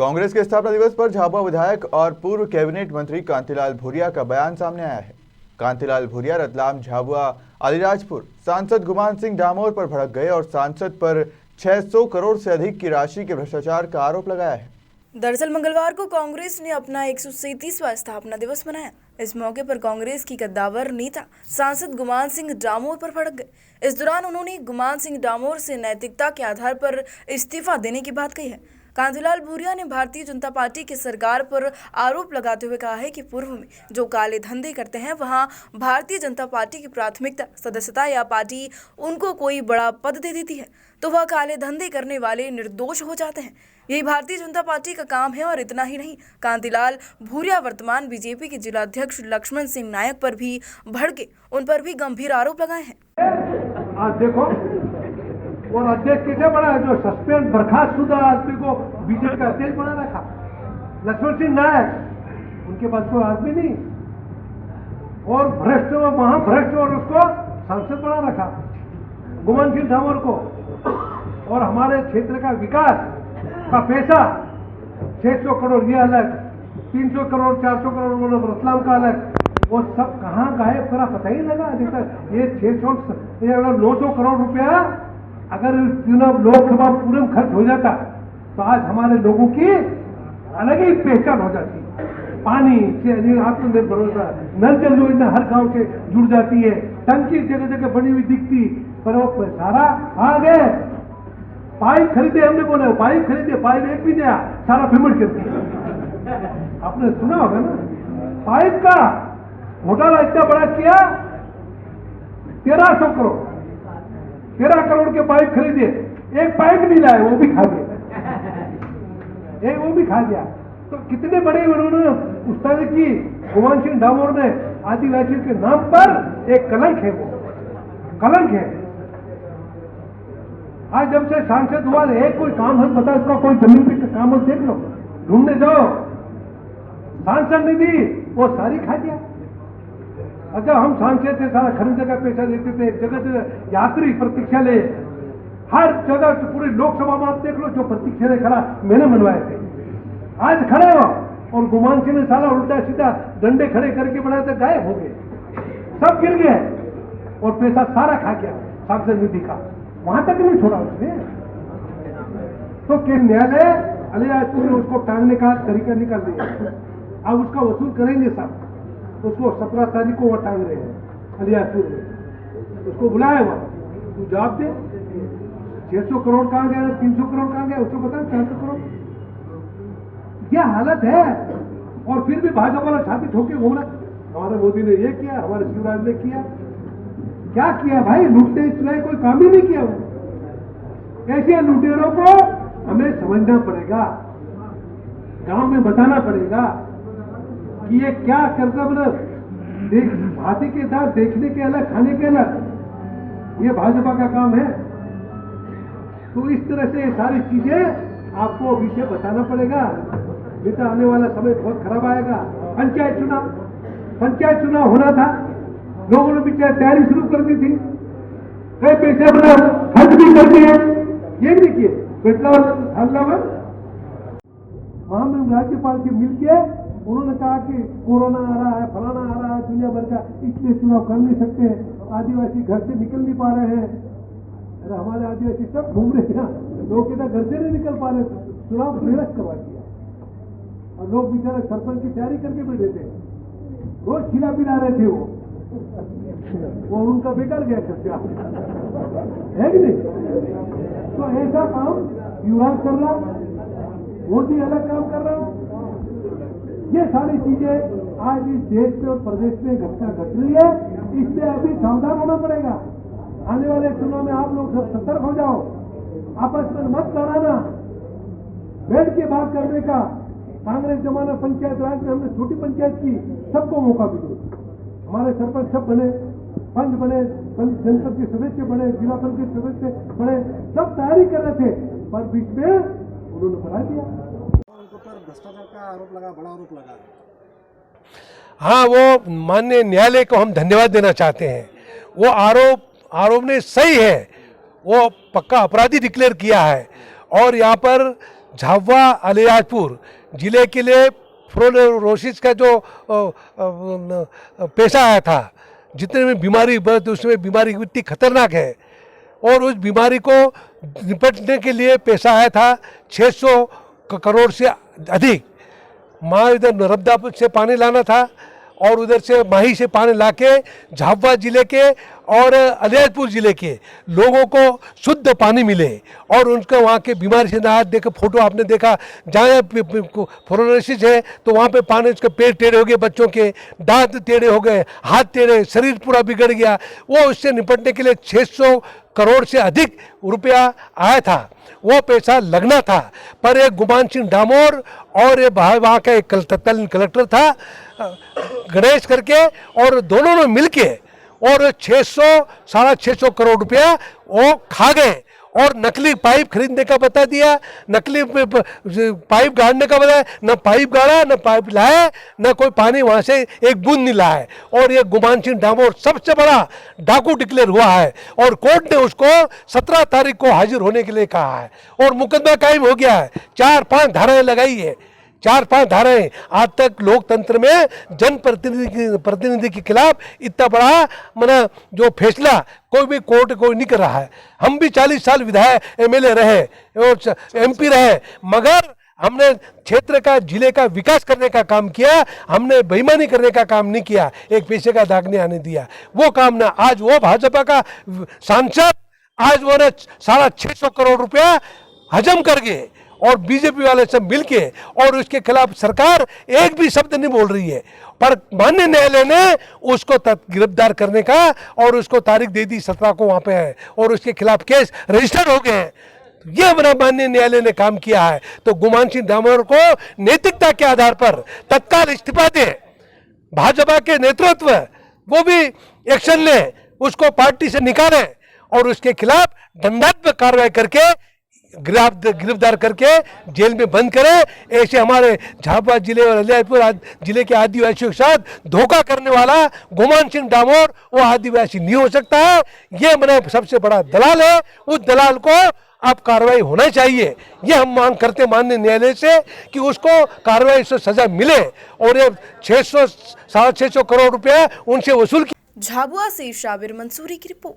कांग्रेस के स्थापना दिवस पर झाबुआ विधायक और पूर्व कैबिनेट मंत्री कांतिलाल भूरिया का बयान सामने आया है। कांतिलाल भूरिया रतलाम, झाबुआ, अलीराजपुर सांसद गुमान सिंह डामोर पर भड़क गए और सांसद पर 600 करोड़ से अधिक की राशि के भ्रष्टाचार का आरोप लगाया है। दरअसल मंगलवार को कांग्रेस ने अपना 137वां स्थापना दिवस मनाया। इस मौके पर कांग्रेस की कद्दावर नेता सांसद गुमान सिंह डामोर पर भड़क गए। इस दौरान उन्होंने गुमान सिंह डामोर से नैतिकता के आधार पर इस्तीफा देने की बात कही है। कांतिलाल भूरिया ने भारतीय जनता पार्टी की सरकार पर आरोप लगाते हुए कहा है कि पूर्व में जो काले धंधे करते हैं वहां भारतीय जनता पार्टी की प्राथमिकता सदस्यता या पार्टी उनको कोई बड़ा पद दे देती है तो वह काले धंधे करने वाले निर्दोष हो जाते हैं। यही भारतीय जनता पार्टी का काम है। और इतना ही नहीं, कांतिलाल भूरिया वर्तमान बीजेपी के जिलाध्यक्ष लक्ष्मण सिंह नायक पर भी भड़के, उन पर भी गंभीर आरोप लगाए हैं। आज देखो, और अध्यक्ष कैसे बना है, जो सस्पेंड बर्खास्त शुदा आदमी को बीजेपी का अध्यक्ष बना रखा। लक्ष्मण सिंह नायक, उनके पास कोई आदमी नहीं, और भ्रष्ट महाभ्रष्ट, और उसको सांसद बना रखा। गुमान सिंह डामोर को, और हमारे क्षेत्र का विकास का पैसा 600 करोड़ ये अलग, 300 करोड़ 400 करोड़ रतलाम का अलग, वो सब कहाँ गए पूरा पता ही लगा अभी तक। ये 900 करोड़ रुपया अगर चुनाव लोकसभा पूरे में खर्च हो जाता तो आज हमारे लोगों की अलग ही पहचान हो जाती। पानी से आत्मनिर्भर होता, नल जल योजना हर गांव से जुड़ जाती है, टंकी जगह जगह बनी हुई दिखती, पर वो सारा आ गए। पाइप खरीदे, हमने बोला पाइप खरीदे, पाइप एक भी नया, सारा पेमेंट करती है। आपने सुना होगा ना, पाइप का घोटाला इतना बड़ा किया, 1300 करोड़ 13 करोड़ के पाइप खरीदे, एक पाइप नहीं लाए, वो भी खा गए, वो भी खा गया। तो कितने बड़े उन्होंने उस तरह की गुमान सिंह डामोर ने आदिवासियों के नाम पर एक कलंक है, वो कलंक है। आज जब से सांसद हुआ है, कोई काम है बता, उसका कोई जमीन पे काम है देख लो, ढूंढने जाओ, सांसद निधि वो सारी खा गया। अच्छा, हम सांसद से सारा खरीदने का पैसा देते थे, जगह जगह यात्री प्रतीक्षा ले, हर जगह तो पूरी लोकसभा में आप देख लो, जो प्रतीक्षा ले खड़ा मैंने बनवाए थे, आज खड़े हो, और गुमान सिंह ने साला उल्टा सीधा डंडे खड़े करके बनाए थे, गायब हो गए, सब गिर गए, और पैसा सारा खा गया सांसद निधि का, वहां तक नहीं छोड़ा उसने। तो न्यायालय अलीराजपुर ने उसको टांगने का तरीका निकाल दिया। अब उसका वसूल करेंगे सब, उसको 17 तारीख को वो टांग रहे हैं अलीराजपुर में, उसको बुलाया हुआ, तू जवाब दे, 600 करोड़ कहां गया, 300 करोड़ कहां गया, उसको बता 400 करोड़। यह हालत है, और फिर भी भाजपा वाला छाती ठोके घूम रहा, हमारे मोदी ने ये किया, हमारे शिवराज ने किया। क्या किया भाई? लूटने चुनाव कोई काम ही नहीं किया। ऐसे लुटेरों को हमें समझना पड़ेगा, गांव में बताना पड़ेगा कि ये क्या करता, मतलब हाथी के दांत देखने के अलग, खाने के अलग, ये भाजपा का काम है। तो इस तरह से ये सारी चीजें आपको अभी से बताना पड़ेगा, नहीं तो आने वाला समय बहुत खराब आएगा। पंचायत चुनाव होना था, लोगों ने भी तैयारी शुरू कर दी थी, कई पैसे अपना खर्च भी कर दिए, ये नहीं किए। वहां में राज्यपाल से मिलकर उन्होंने कहा कि कोरोना आ रहा है, फलाना आ रहा है, दुनिया भर का, इसलिए चुनाव कर नहीं सकते, आदिवासी घर से निकल नहीं पा रहे हैं। अरे हमारे आदिवासी सब घूम रहे हैं, लोग इधर घर से नहीं निकल पा रहे, चुनाव निरस्त करवा दिया, और लोग बेचारे सरपंच की तैयारी करके बैठे थे, रोज खिला पिला रहे थे, वो उनका बेकार गया खर्चा है कि नहीं। तो ऐसा काम युवराज कर रहा, मोदी अलग काम कर रहा, ये सारी चीजें आज इस देश में और प्रदेश में घटना घट रही है। इससे अभी सावधान होना पड़ेगा। आने वाले चुनाव में आप लोग सब सतर्क हो जाओ, आपस में मत लड़ाना, बैठ के बात करने का। कांग्रेस जमाना पंचायत राज में हमने छोटी पंचायत की, सबको मौका भी दो, हमारे सरपंच सब बने, पंच बने, संसद के सदस्य बने, जिला पंचायत सदस्य बने, सब तैयारी कर रहे थे, पर बीच में उन्होंने बढ़ा दिया। उनके ऊपर भ्रष्टाचार का आरोप लगा, बड़ा आरोप लगा। हाँ, वो माननीय न्यायालय को हम धन्यवाद देना चाहते हैं। वो आरोप ने सही है, वो पक्का अपराधी डिक्लेयर किया है, और यहाँ पर झाबुआ अलीराजपुर जिले के लिए फ्लोरोसिस का जो पेशा आया था, जितने में बीमारी उसमें बीमारी इतनी खतरनाक है और उस बीमारी को निपटने के लिए पैसा आया था 600 करोड़ से अधिक। माँ इधर नर्मदा से पानी लाना था और उधर से माही से पानी लाके झाबुआ जिले के और अलीराजपुर जिले के लोगों को शुद्ध पानी मिले और उनका वहाँ के बीमारी से राहत देखकर फोटो आपने देखा, जहाँ फ्लोरोसिस है तो वहाँ पे पानी, उसके पेट टेढ़े हो गए, बच्चों के दांत टेढ़े हो गए, हाथ टेढ़े, शरीर पूरा बिगड़ गया। वो उससे निपटने के लिए 600 करोड़ से अधिक रुपया आया था, वो पैसा लगना था। पर एक गुमान सिंह डामोर और ये वहाँ का एक कलेक्टर था गणेश करके, और दोनों ने मिलके और 600-650 करोड़ रुपया वो खा गए और नकली पाइप खरीदने का बता दिया, नकली पाइप गाड़ने का बताया। न पाइप गाड़ा, न पाइप लाया, न कोई पानी वहाँ से एक बूंद नहीं लाया। और ये गुमान सिंह डामोर सबसे बड़ा डाकू डिक्लेयर हुआ है और कोर्ट ने उसको 17 तारीख को हाजिर होने के लिए कहा है और मुकदमा कायम हो गया है। 4-5 धाराएं लगाई है, 4-5 धाराएं। आज तक लोकतंत्र में प्रतिनिधि के खिलाफ इतना बड़ा जो फैसला कोई भी कोर्ट कोई नहीं कर रहा है। हम भी 40 साल विधायक MLA रहे और MP रहे, मगर हमने क्षेत्र का, जिले का विकास करने का काम किया, हमने बेईमानी करने का काम नहीं किया, एक पैसे का दाग नहीं आने दिया। वो काम ना, आज वो भाजपा का सांसद आज वो 650 करोड़ रुपया हजम कर गए और बीजेपी वाले सब मिलके और उसके खिलाफ सरकार एक भी शब्द नहीं बोल रही है। पर माननीय न्यायालय ने उसको गिरफ्तार करने का और उसको तारीख दे दी, 17 को वहाँ पे है और उसके खिलाफ केस रजिस्टर हो गए हैं। ये हमारा माननीय न्यायालय ने काम किया है। तो गुमान सिंह डामोर को नैतिकता के आधार पर तत्काल इस्तीफा दें, भाजपा के नेतृत्व वो भी एक्शन ले, उसको पार्टी से निकालें और उसके खिलाफ दंडात्मक कार्रवाई करके गिरफ्तार करके जेल में बंद करें। ऐसे हमारे झाबुआ जिले और अलीराजपुर जिले के आदिवासियों के साथ धोखा करने वाला गुमान सिंह डामोर वो आदिवासी नहीं हो सकता है। ये मेरा सबसे बड़ा दलाल है, उस दलाल को अब कार्रवाई होना चाहिए। ये हम मांग करते माननीय न्यायालय से कि उसको कार्रवाई से सजा मिले और ये 600-650 करोड़ रुपया उनसे वसूल। झाबुआ से शाबिर मंसूरी की रिपोर्ट।